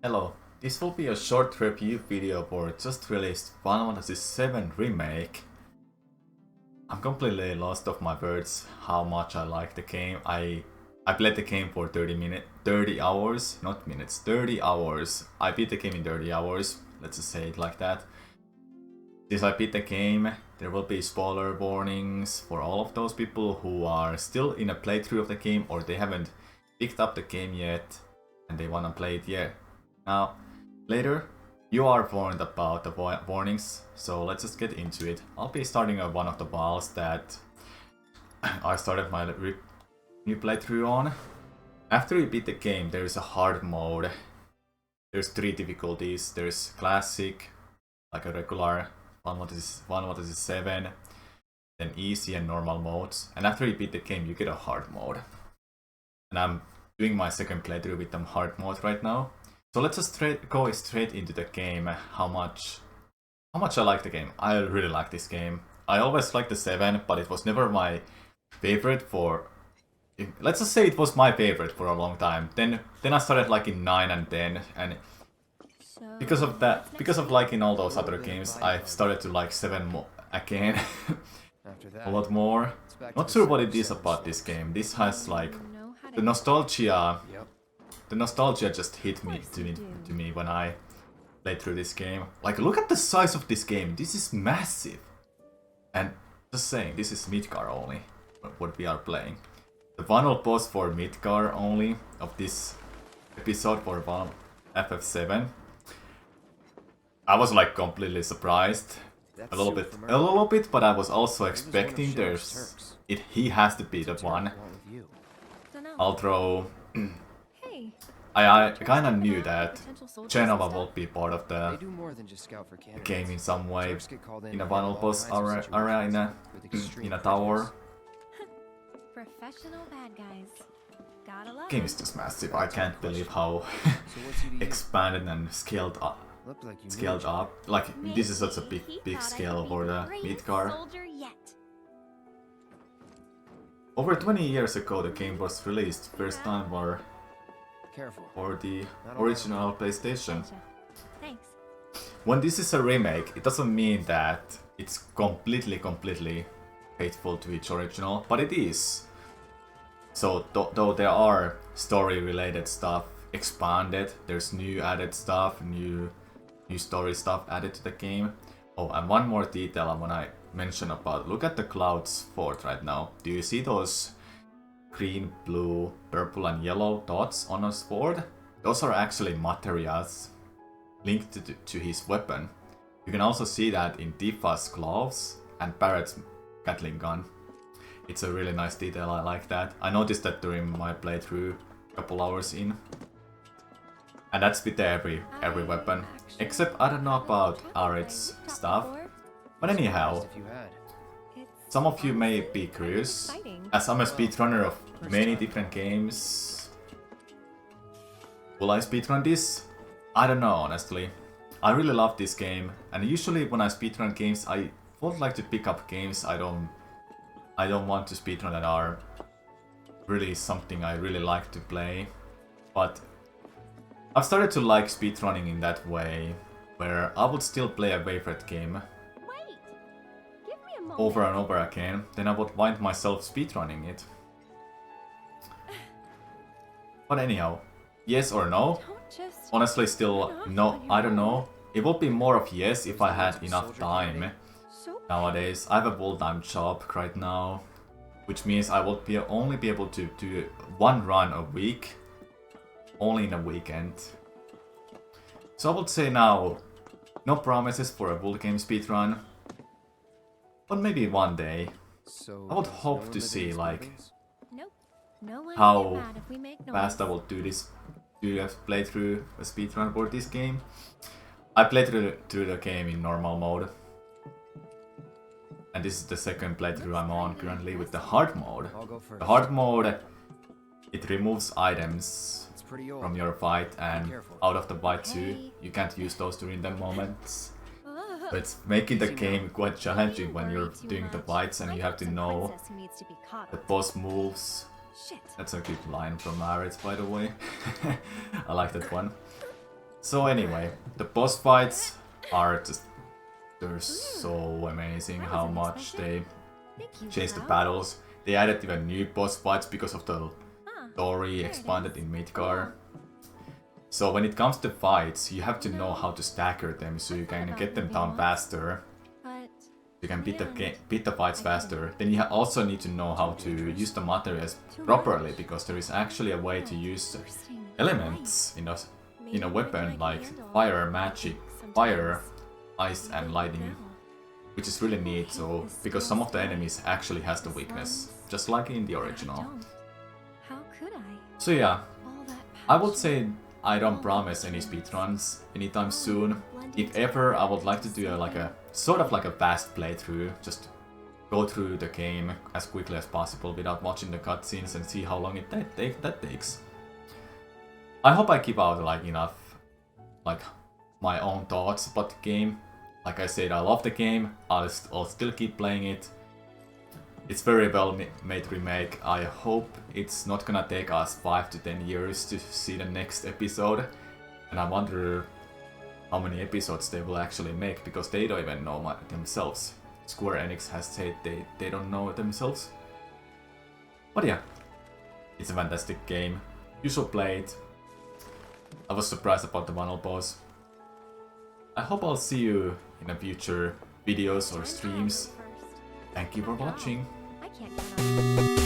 Hello, this will be a short review video for just released Final Fantasy VII Remake. I'm completely lost of my words how much I like the game. I played the game for 30 hours, not minutes, 30 hours. I beat the game in 30 hours, let's just say it like that. Since I beat the game, there will be spoiler warnings for all of those people who are still in a playthrough of the game or they haven't picked up the game yet and they wanna play it yet. Now, later, you are warned about the warnings, so let's just get into it. I'll be starting on one of the battles that I started my new playthrough on. After you beat the game, there is a hard mode. There's 3 difficulties. There's classic, like a regular Final Fantasy 7, then easy and normal modes. And after you beat the game, you get a hard mode. And I'm doing my second playthrough with the hard mode right now. So let's just go straight into the game. How much I like the game. I really like this game. I always liked the 7, but it was never my favorite for... Let's just say it was my favorite for a long time. Then I started liking 9 and 10, and because of that, because of liking all those other games, I started to like 7 again. A lot more. Not sure what it is about this game. This has like the nostalgia. The nostalgia just hit me to me when I played through this game. Like, look at the size of this game. This is massive. And just saying, this is Midgar only, what we are playing. The final boss for Midgar only of this episode for FF7. I was like completely surprised. A little bit, but I was also expecting he has to be the one. Although I kinda knew that Genova will be part of the game in some way, in a final boss area in a tower. Professional bad guys. Gotta love Game is just massive. I can't believe how expanded and scaled up. Like, this is such a big scale for the Midgar. Over 20 years ago the game was released, first time for the original PlayStation. Thanks. When this is a remake, it doesn't mean that it's completely faithful to its original, but it is. So though there are story related stuff expanded, there's new added stuff, new story stuff added to the game. Oh, and one more detail I wanna mention about, look at the Cloud's fort right now. Do you see those green, blue, purple and yellow dots on his sword? Those are actually materials linked to his weapon. You can also see that in Tifa's gloves and Barrett's Gatling gun. It's a really nice detail, I like that. I noticed that during my playthrough, a couple hours in. And that's with every weapon. Except I don't know about Arid's stuff. But anyhow, some of you may be curious, as I'm a speedrunner of many different games. Will I speedrun this? I don't know, honestly. I really love this game, and usually when I speedrun games, I won't like to pick up games I don't want to speedrun that are really something I really like to play. But I've started to like speedrunning in that way, where I would still play a favorite game over and over again, then I would find myself speedrunning it. But anyhow, yes or no? Honestly, still no, I don't know. It would be more of yes if I had enough time. Nowadays, I have a full-time job right now, which means I would only be able to do 1 run a week, only in a weekend. So I would say now, no promises for a full game speedrun. But maybe one day, I would hope to see like how fast I will do a playthrough, a speedrun for this game. I played through the game in normal mode. And this is the second playthrough I'm on currently with the hard mode. The hard mode, it removes items from your fight and out of the fight too. You can't use those during the moments. So it's making the game quite challenging when you're doing the fights and you have to know the boss moves. That's a good line from Aritz, by the way. I like that one. So anyway, the boss fights are just... They're so amazing how much they Thank you, changed the Cloud. battles. They added even new boss fights because of the Ah, story there it expanded is. in Midgar. So when it comes to fights, you have to know how to stagger them so you can get them down faster. But You can beat man, the fights faster. Then you also need to know how to use the materials properly, because there is actually a way to use bursting elements light. in a Maybe weapon I can like handle fire, magic, sometimes. fire, ice and Even lightning, now. which is really neat. So because some of the enemies actually has the As weakness, long just like in the But I original. don't. How could I? So yeah, All that I would passion, say I don't all promise that any chance, speedruns anytime all soon. blending If ever, I would together like to into do like a something. sort of like a fast playthrough, just go through the game as quickly as possible without watching the cutscenes and see how long that takes. I hope I keep out like enough like my own thoughts about the game. Like I said, I love the game. I'll still keep playing it. It's very well made remake. I hope it's not gonna take us 5 to 10 years to see the next episode. And I wonder how many episodes they will actually make, because they don't even know themselves. Square Enix has said they don't know themselves. But yeah, it's a fantastic game. You should play it. I was surprised about the final boss. I hope I'll see you in the future videos or streams. Thank you for watching. I can't count on